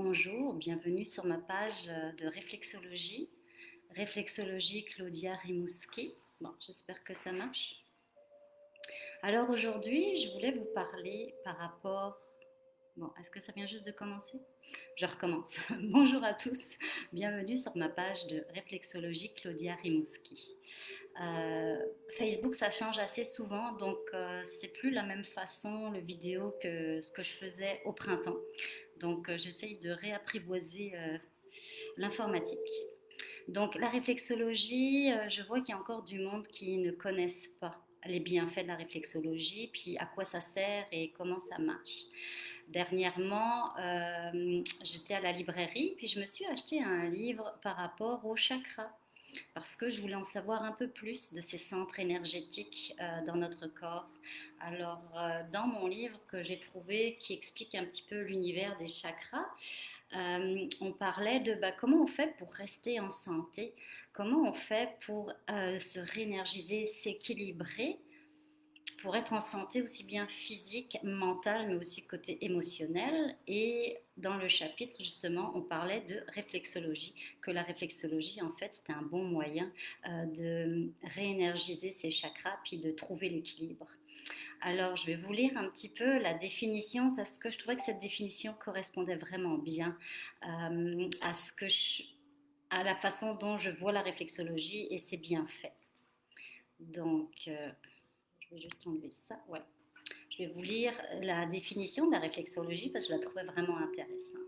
bonjour, bienvenue sur ma page de réflexologie, réflexologie Claudia Rimouski. Bon, j'espère que ça marche. Alors aujourd'hui, je voulais vous parler par rapport... Bon, est-ce que ça vient juste de commencer? Je recommence. Bonjour à tous, bienvenue sur ma page de réflexologie Claudia Rimouski. Euh, Facebook, ça change assez souvent, donc c'est plus la même façon, le vidéo, que ce que je faisais au printemps. Donc j'essaye de réapprivoiser l'informatique. Donc la réflexologie, je vois qu'il y a encore du monde qui ne connaissent pas les bienfaits de la réflexologie, puis à quoi ça sert et comment ça marche. Dernièrement, j'étais à la librairie, puis je me suis acheté un livre par rapport au chakra parce que je voulais en savoir un peu plus de ces centres énergétiques dans notre corps. Alors, dans mon livre que j'ai trouvé qui explique un petit peu l'univers des chakras, on parlait de comment on fait pour rester en santé, comment on fait pour se réénergiser, s'équilibrer, pour être en santé aussi bien physique, mentale, mais aussi côté émotionnel. Et dans le chapitre, justement, on parlait de réflexologie, que la réflexologie, en fait, c'était un bon moyen de réénergiser ses chakras, puis de trouver l'équilibre. Alors, je vais vous lire un petit peu la définition parce que je trouvais que cette définition correspondait vraiment bien à à la façon dont je vois la réflexologie et c'est bien fait. Donc, je vais juste enlever ça. Voilà. Je vais vous lire la définition de la réflexologie parce que je la trouvais vraiment intéressante.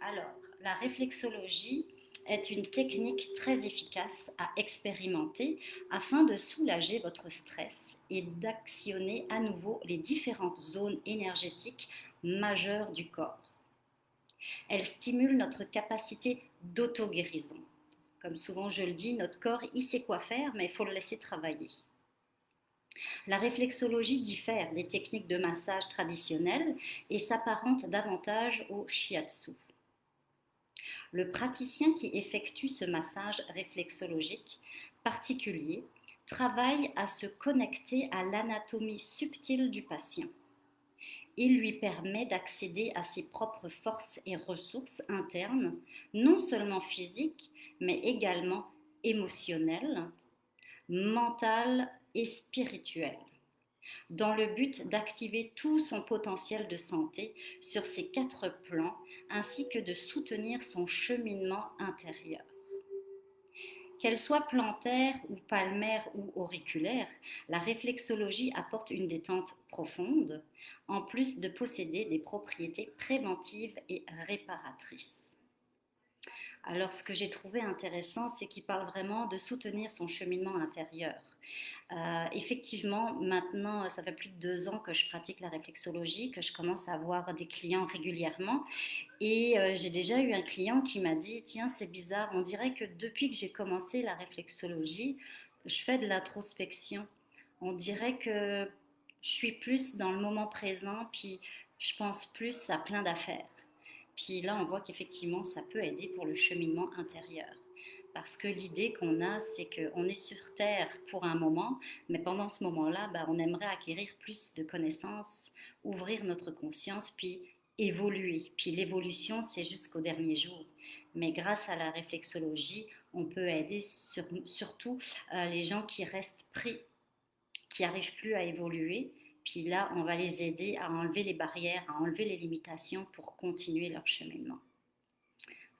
Alors, la réflexologie est une technique très efficace à expérimenter afin de soulager votre stress et d'actionner à nouveau les différentes zones énergétiques majeures du corps. Elle stimule notre capacité d'auto-guérison. Comme souvent je le dis, notre corps, il sait quoi faire, mais il faut le laisser travailler. La réflexologie diffère des techniques de massage traditionnelles et s'apparente davantage au shiatsu. Le praticien qui effectue ce massage réflexologique particulier travaille à se connecter à l'anatomie subtile du patient. Il lui permet d'accéder à ses propres forces et ressources internes, non seulement physiques, mais également émotionnelles, mentales et spirituelles, dans le but d'activer tout son potentiel de santé sur ces 4 plans, ainsi que de soutenir son cheminement intérieur. Qu'elle soit plantaire ou palmaire ou auriculaire, la réflexologie apporte une détente profonde, en plus de posséder des propriétés préventives et réparatrices. Alors, ce que j'ai trouvé intéressant, c'est qu'il parle vraiment de soutenir son cheminement intérieur. Effectivement, maintenant, ça fait plus de 2 ans que je pratique la réflexologie, que je commence à avoir des clients régulièrement. Et j'ai déjà eu un client qui m'a dit, tiens, c'est bizarre, on dirait que depuis que j'ai commencé la réflexologie, je fais de l'introspection. On dirait que je suis plus dans le moment présent, puis je pense plus à plein d'affaires. Puis là, on voit qu'effectivement, ça peut aider pour le cheminement intérieur. Parce que l'idée qu'on a, c'est qu'on est sur Terre pour un moment, mais pendant ce moment-là, on aimerait acquérir plus de connaissances, ouvrir notre conscience, puis évoluer. Puis l'évolution, c'est jusqu'au dernier jour. Mais grâce à la réflexologie, on peut aider surtout les gens qui restent pris, qui n'arrivent plus à évoluer. Puis là, on va les aider à enlever les barrières, à enlever les limitations pour continuer leur cheminement.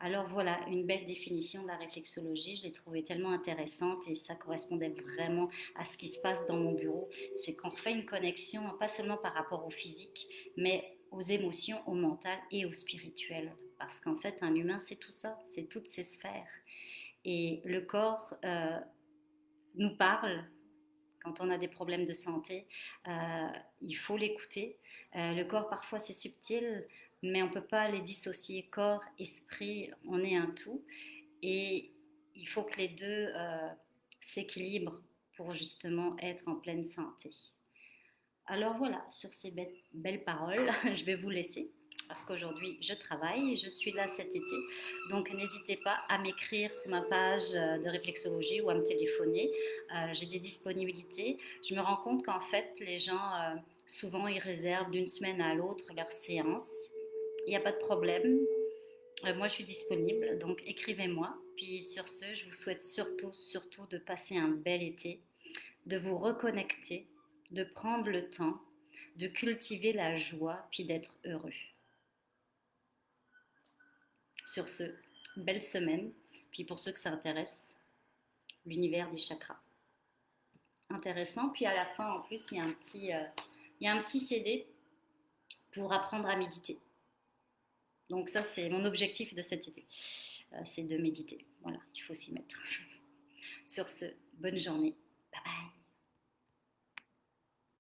Alors voilà, une belle définition de la réflexologie, je l'ai trouvée tellement intéressante et ça correspondait vraiment à ce qui se passe dans mon bureau. C'est qu'on fait une connexion, pas seulement par rapport au physique, mais aux émotions, au mental et au spirituel. Parce qu'en fait, un humain, c'est tout ça, c'est toutes ces sphères. Et le corps nous parle. Quand on a des problèmes de santé, il faut l'écouter. Le corps, parfois, c'est subtil, mais on ne peut pas les dissocier. Corps, esprit, on est un tout. Et il faut que les deux s'équilibrent pour justement être en pleine santé. Alors voilà, sur ces belles paroles, je vais vous laisser parce qu'aujourd'hui je travaille et je suis là cet été. Donc n'hésitez pas à m'écrire sur ma page de réflexologie ou à me téléphoner. J'ai des disponibilités. Je me rends compte qu'en fait les gens, souvent ils réservent d'une semaine à l'autre leur séance. Il n'y a pas de problème. Moi, je suis disponible, donc écrivez-moi. Puis sur ce, je vous souhaite surtout de passer un bel été, de vous reconnecter, de prendre le temps, de cultiver la joie, puis d'être heureux. Sur ce, belle semaine. Puis pour ceux que ça intéresse, l'univers des chakras. Intéressant. Puis à la fin, en plus, il y a un petit CD pour apprendre à méditer. Donc ça, c'est mon objectif de cet été. C'est de méditer. Voilà, il faut s'y mettre. Sur ce, bonne journée. Bye bye.